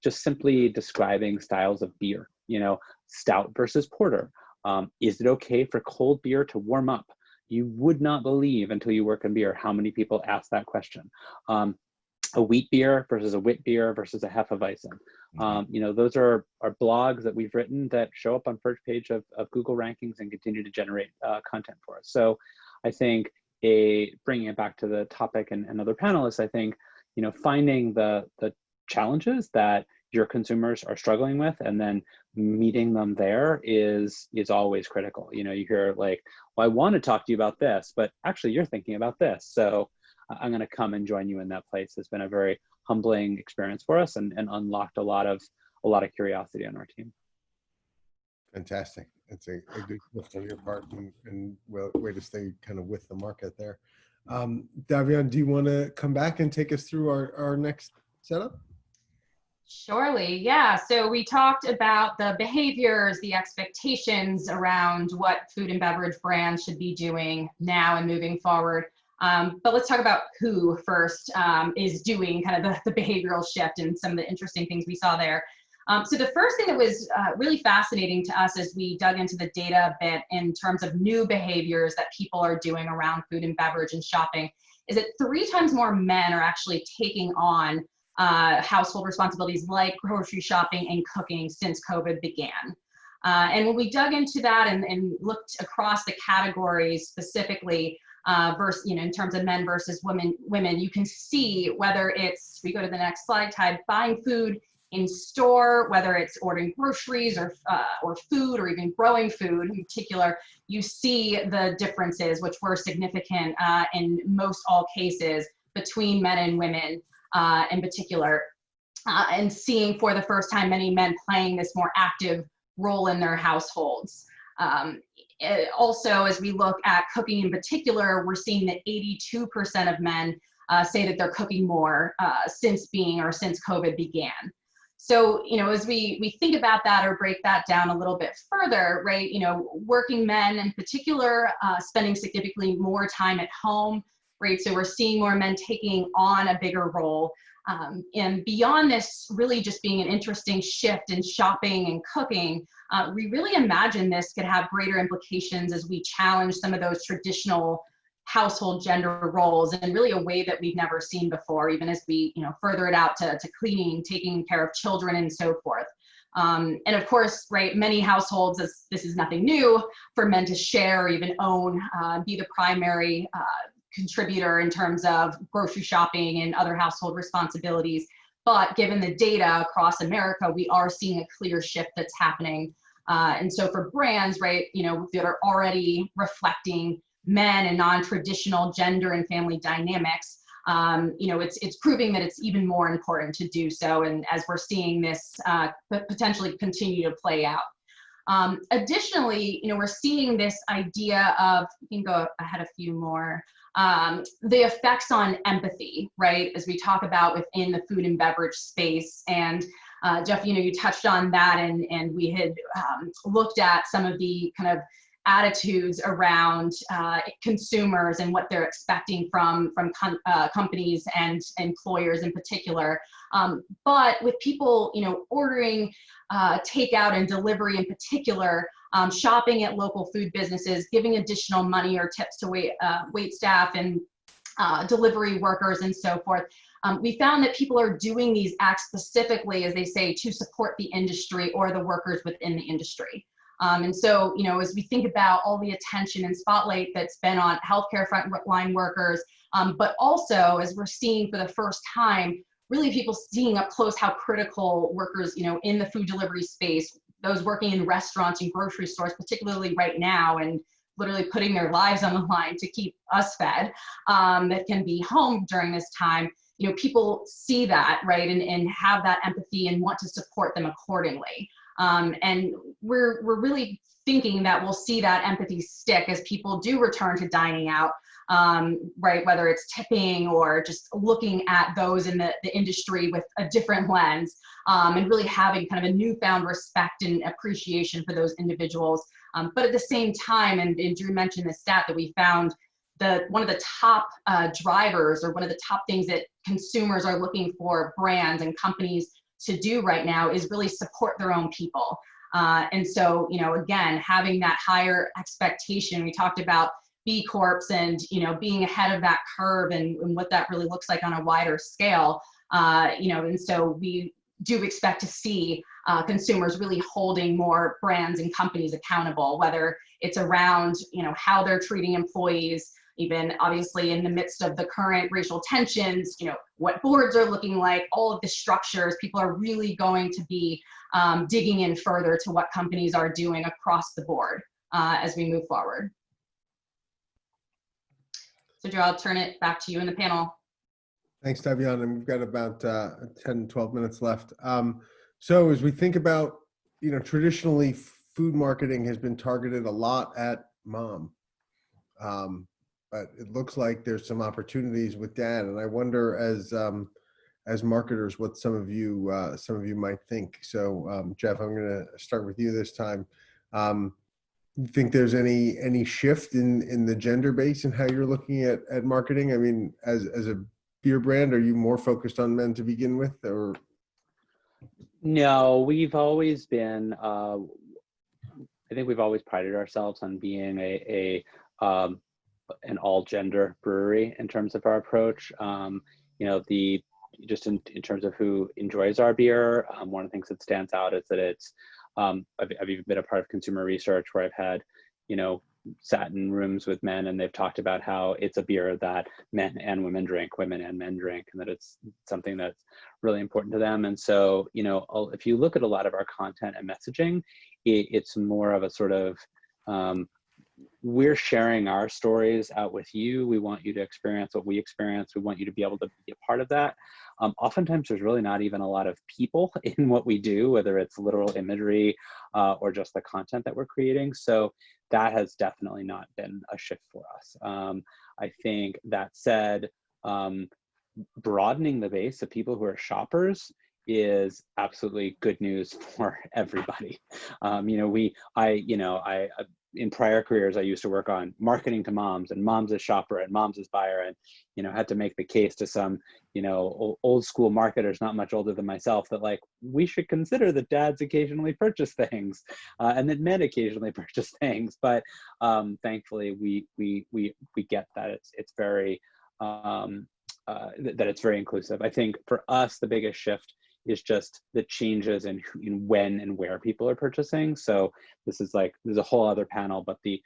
Just simply describing styles of beer, stout versus porter. Is it okay for cold beer to warm up? You would not believe until you work in beer how many people ask that question. A wheat beer versus a wit beer versus a Hefeweizen. Those are blogs that we've written that show up on first page of Google rankings and continue to generate content for us. So I think bringing it back to the topic and other panelists, I think, finding the challenges that your consumers are struggling with and then meeting them there is always critical. You hear like, well, I want to talk to you about this, but actually you're thinking about this. So I'm going to come and join you in that place. It's been a very humbling experience for us and unlocked a lot of curiosity on our team. Fantastic. It's a good gift on your part and way to stay kind of with the market there. Davian, do you want to come back and take us through our next setup? Surely, yeah. So we talked about the behaviors, the expectations around what food and beverage brands should be doing now and moving forward. But let's talk about who first is doing kind of the behavioral shift and some of the interesting things we saw there. So the first thing that was really fascinating to us as we dug into the data a bit in terms of new behaviors that people are doing around food and beverage and shopping is that 3 times more men are actually taking on household responsibilities like grocery shopping and cooking since COVID began. And when we dug into that and looked across the categories specifically, versus, in terms of men versus women, you can see whether it's, we go to the next slide, Ty, buying food in store, whether it's ordering groceries or food or even growing food in particular, you see the differences, which were significant in most all cases between men and women in particular, and seeing for the first time many men playing this more active role in their households. Also, as we look at cooking in particular, we're seeing that 82% of men say that they're cooking more since COVID began. So, as we think about that or break that down a little bit further, right, working men in particular, spending significantly more time at home, right? So we're seeing more men taking on a bigger role. And beyond this really just being an interesting shift in shopping and cooking, we really imagine this could have greater implications as we challenge some of those traditional household gender roles in really a way that we've never seen before, even as we further it out to cleaning, taking care of children and so forth. And of course, right, many households, this is nothing new for men to share or even own, be the primary contributor in terms of grocery shopping and other household responsibilities. But given the data across America, we are seeing a clear shift that's happening. And so for brands, right, that are already reflecting men and non-traditional gender and family dynamics, it's proving that it's even more important to do so. And as we're seeing this potentially continue to play out. Additionally, we're seeing this idea of, you can go ahead a few more, the effects on empathy, right, as we talk about within the food and beverage space. And Jeff, you touched on that, and we had looked at some of the kind of attitudes around consumers and what they're expecting from companies and employers in particular. But with people, ordering takeout and delivery in particular, shopping at local food businesses, giving additional money or tips to wait staff and delivery workers and so forth. We found that people are doing these acts specifically, as they say, to support the industry or the workers within the industry. And so, as we think about all the attention and spotlight that's been on healthcare frontline workers, but also as we're seeing for the first time, really people seeing up close how critical workers, in the food delivery space, those working in restaurants and grocery stores, particularly right now, and literally putting their lives on the line to keep us fed, that can be home during this time. People see that, right, and have that empathy and want to support them accordingly. And we're really thinking that we'll see that empathy stick as people do return to dining out, right, whether it's tipping or just looking at those in the industry with a different lens, and really having kind of a newfound respect and appreciation for those individuals. But at the same time, and Drew mentioned the stat that we found, one of the top drivers, or one of the top things that consumers are looking for brands and companies to do right now is really support their own people. And so, again, having that higher expectation, we talked about B Corps and, being ahead of that curve and what that really looks like on a wider scale, and so we do expect to see consumers really holding more brands and companies accountable, whether it's around, how they're treating employees, even obviously in the midst of the current racial tensions, what boards are looking like, all of the structures. People are really going to be digging in further to what companies are doing across the board as we move forward. So Drew, I'll turn it back to you in the panel. Thanks, Davion. And we've got about 10, 12 minutes left. So as we think about, traditionally food marketing has been targeted a lot at mom. But it looks like there's some opportunities with dad. And I wonder as marketers, what some of you might think. So Jeff, I'm going to start with you this time. You think there's any shift in the gender base and how you're looking at marketing? I mean, as a beer brand, are you more focused on men to begin with, or? No, we've always been, I think we've always prided ourselves on being an all gender brewery in terms of our approach. Just in terms of who enjoys our beer, one of the things that stands out is that it's, I've even been a part of consumer research where I've had, sat in rooms with men and they've talked about how it's a beer that men and women drink, women and men drink, and that it's something that's really important to them. And so, if you look at a lot of our content and messaging, it's more of a sort of, we're sharing our stories out with you. We want you to experience what we experience. We want you to be able to be a part of that. Oftentimes there's really not even a lot of people in what we do, whether it's literal imagery or just the content that we're creating. So that has definitely not been a shift for us. I think that said, broadening the base of people who are shoppers is absolutely good news for everybody. In prior careers, I used to work on marketing to moms and moms as shopper and moms as buyer, and, had to make the case to some, old school marketers, not much older than myself, that like, we should consider that dads occasionally purchase things and that men occasionally purchase things. But thankfully we get that it's very, that it's very inclusive. I think for us, the biggest shift is just the changes in when and where people are purchasing. So this is there's a whole other panel, but the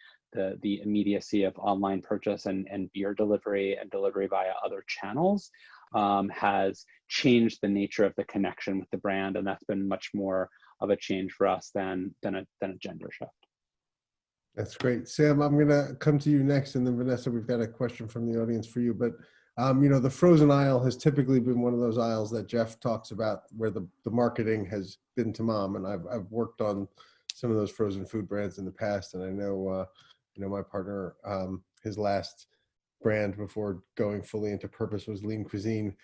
immediacy of online purchase and beer delivery and delivery via other channels has changed the nature of the connection with the brand. And that's been much more of a change for us than a gender shift. That's great. Sam, I'm going to come to you next. And then Vanessa, we've got a question from the audience for you. But the frozen aisle has typically been one of those aisles that Jeff talks about where the marketing has been to mom. And I've worked on some of those frozen food brands in the past. And I know, my partner, his last brand before going fully into purpose was Lean Cuisine,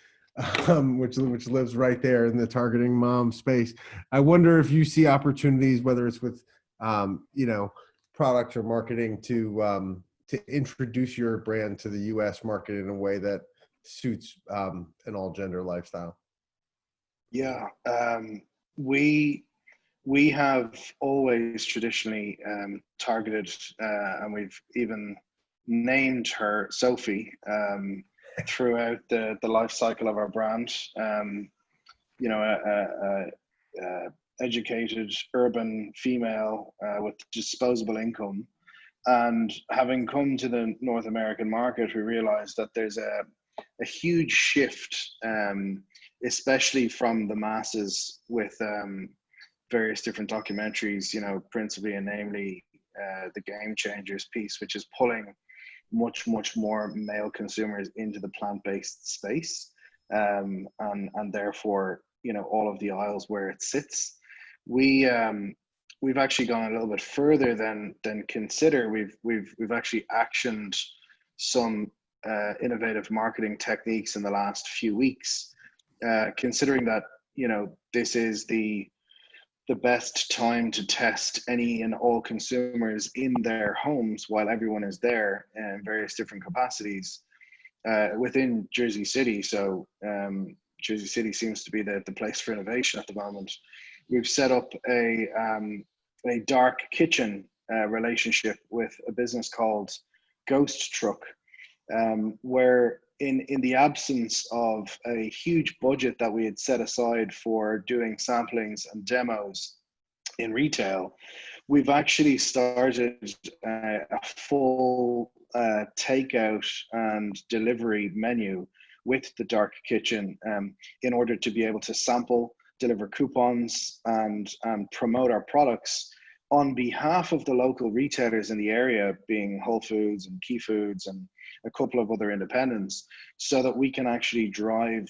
which lives right there in the targeting mom space. I wonder if you see opportunities, whether it's with, product or marketing to introduce your brand to the U.S. market in a way that suits an all-gender lifestyle. Yeah, we have always traditionally targeted, and we've even named her Sophie throughout the life cycle of our brand. A educated urban female with disposable income. And having come to the North American market, we realized that there's a huge shift, especially from the masses with various different documentaries, you know, principally and namely the Game Changers piece, which is pulling much more male consumers into the plant-based space, and therefore, you know, all of the aisles where it sits. We've actually gone a little bit further than consider. We've actually actioned some innovative marketing techniques in the last few weeks, considering that, you know, this is the best time to test any and all consumers in their homes while everyone is there in various different capacities within Jersey City. So Jersey City seems to be the place for innovation at the moment. We've set up a dark kitchen relationship with a business called Ghost Truck, where in the absence of a huge budget that we had set aside for doing samplings and demos in retail, we've actually started a full takeout and delivery menu with the dark kitchen, in order to be able to sample, deliver coupons, and promote our products on behalf of the local retailers in the area, being Whole Foods and Key Foods and a couple of other independents, so that we can actually drive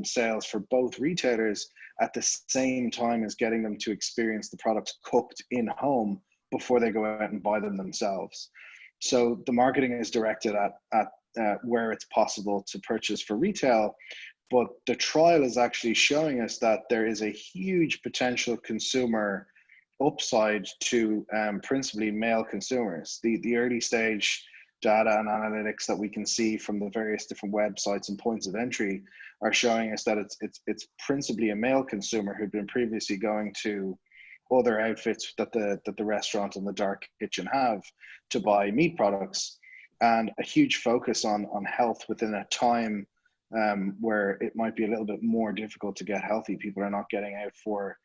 sales for both retailers at the same time as getting them to experience the products cooked in home before they go out and buy them themselves. So the marketing is directed at where it's possible to purchase for retail, but the trial is actually showing us that there is a huge potential consumer upside to principally male consumers. The early stage data and analytics that we can see from the various different websites and points of entry are showing us that it's principally a male consumer who'd been previously going to other outfits that the restaurant and the dark kitchen have to buy meat products, and a huge focus on health within a time where it might be a little bit more difficult to get healthy. People are not getting out for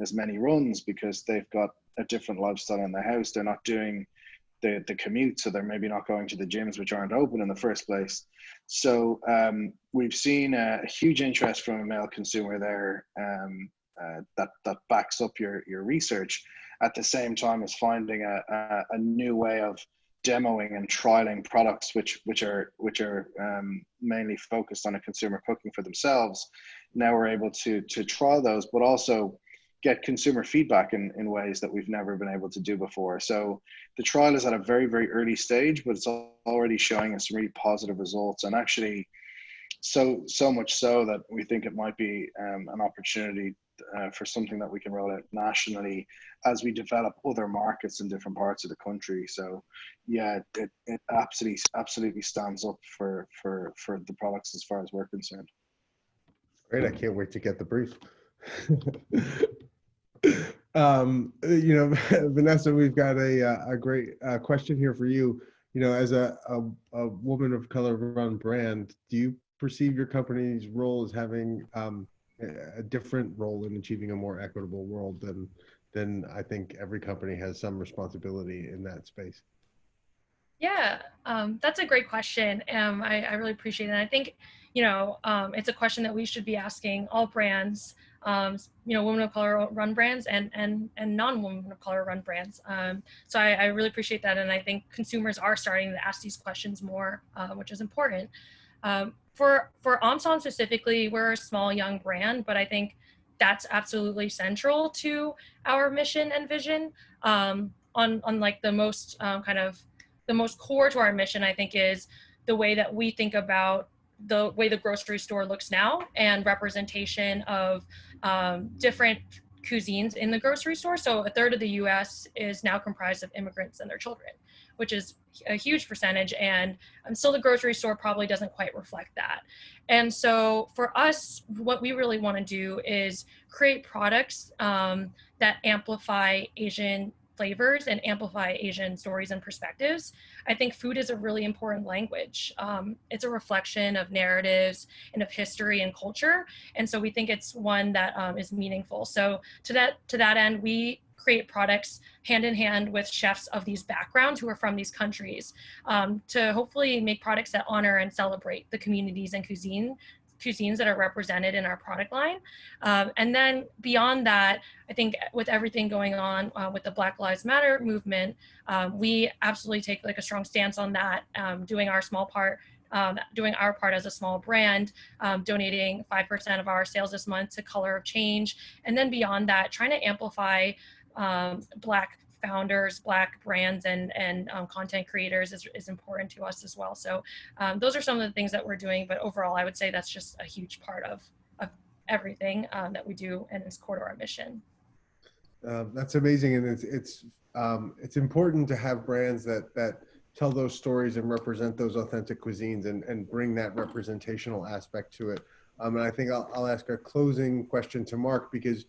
as many runs because they've got a different lifestyle in the house. They're not doing the commute, so they're maybe not going to the gyms, which aren't open in the first place. So we've seen a huge interest from a male consumer there, that backs up your research, at the same time as finding a new way of demoing and trialing products which are mainly focused on a consumer cooking for themselves. Now we're able to trial those, but also get consumer feedback in ways that we've never been able to do before. So the trial is at a very early stage, but it's already showing us some really positive results, and actually so much so that we think it might be an opportunity for something that we can roll out nationally as we develop other markets in different parts of the country. So yeah, it absolutely stands up for the products as far as we're concerned. Great, I can't wait to get the brief. You know, Vanessa, we've got a great question here for you. You know, as a woman of color run brand, do you perceive your company's role as having a different role in achieving a more equitable world than I think every company has some responsibility in that space? Yeah, that's a great question. I really appreciate it. And I think, you know, it's a question that we should be asking all brands, you know, women of color run brands and non-women of color run brands. So I really appreciate that. And I think consumers are starting to ask these questions more, which is important. For OMSON specifically, we're a small young brand, but I think that's absolutely central to our mission and vision. On like the most the most core to our mission, I think, is the way that we think about the way the grocery store looks now and representation of different cuisines in the grocery store. So a third of the US is now comprised of immigrants and their children, which is a huge percentage. And still the grocery store probably doesn't quite reflect that. And so for us, what we really want to do is create products that amplify Asian flavors and amplify Asian stories and perspectives. I think food is a really important language. It's a reflection of narratives and of history and culture. And so we think it's one that is meaningful. So to that end, we create products hand in hand with chefs of these backgrounds who are from these countries, to hopefully make products that honor and celebrate the communities and cuisines that are represented in our product line. And then beyond that, I think with everything going on with the Black Lives Matter movement, we absolutely take like a strong stance on that, doing our part as a small brand, donating 5% of our sales this month to Color of Change. And then beyond that, trying to amplify Black founders, Black brands, and content creators is important to us as well. So those are some of the things that we're doing, but overall, I would say that's just a huge part of everything that we do, and is core to our mission. That's amazing, and it's important to have brands that tell those stories and represent those authentic cuisines and bring that representational aspect to it. And I think I'll ask a closing question to Mark, because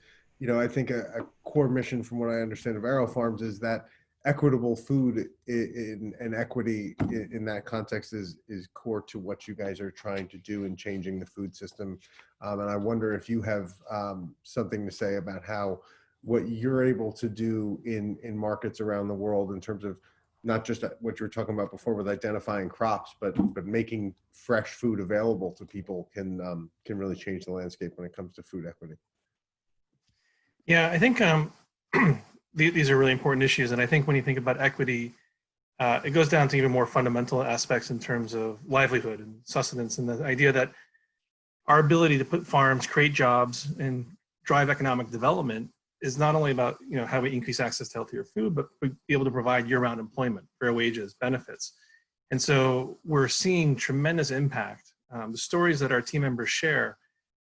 I think a core mission, from what I understand of AeroFarms, is that equitable food and equity in that context is core to what you guys are trying to do in changing the food system. And I wonder if you have something to say about what you're able to do in markets around the world, in terms of not just what you were talking about before with identifying crops, but making fresh food available to people can really change the landscape when it comes to food equity. Yeah, I think these are really important issues. And I think when you think about equity, it goes down to even more fundamental aspects in terms of livelihood and sustenance, and the idea that our ability to put farms, create jobs, and drive economic development is not only about how we increase access to healthier food, but be able to provide year-round employment, fair wages, benefits. And so we're seeing tremendous impact. The stories that our team members share,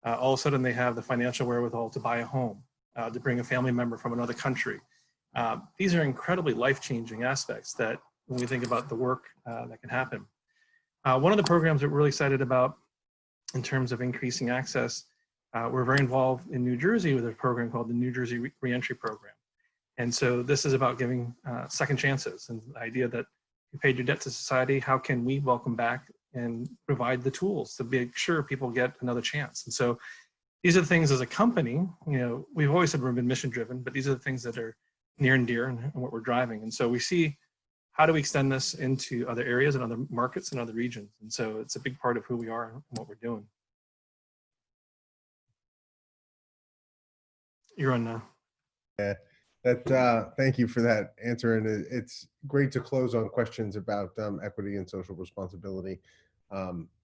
all of a sudden they have the financial wherewithal to buy a home, to bring a family member from another country. These are incredibly life-changing aspects that, when we think about the work that can happen. One of the programs that we're really excited about in terms of increasing access, we're very involved in New Jersey with a program called the New Jersey Reentry Program. And so this is about giving second chances, and the idea that you paid your debt to society, how can we welcome back and provide the tools to make sure people get another chance? And so these are the things as a company, we've always said we've been mission driven, but these are the things that are near and dear and what we're driving. And so we see, how do we extend this into other areas and other markets and other regions? And so it's a big part of who we are and what we're doing. You're on now. Yeah, thank you for that answer. And it's great to close on questions about equity and social responsibility,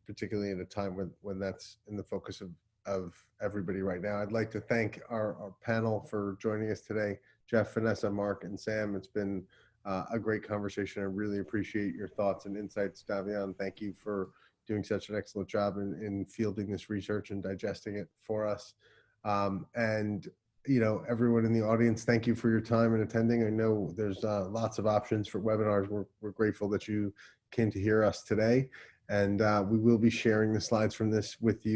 particularly at a time when that's in the focus of everybody right now. I'd like to thank our panel for joining us today, Jeff, Vanessa, Mark, and Sam. It's been a great conversation. I really appreciate your thoughts and insights, Davian. Thank you for doing such an excellent job in fielding this research and digesting it for us. And everyone in the audience, thank you for your time and attending. I know there's lots of options for webinars. We're grateful that you came to hear us today. And we will be sharing the slides from this with you.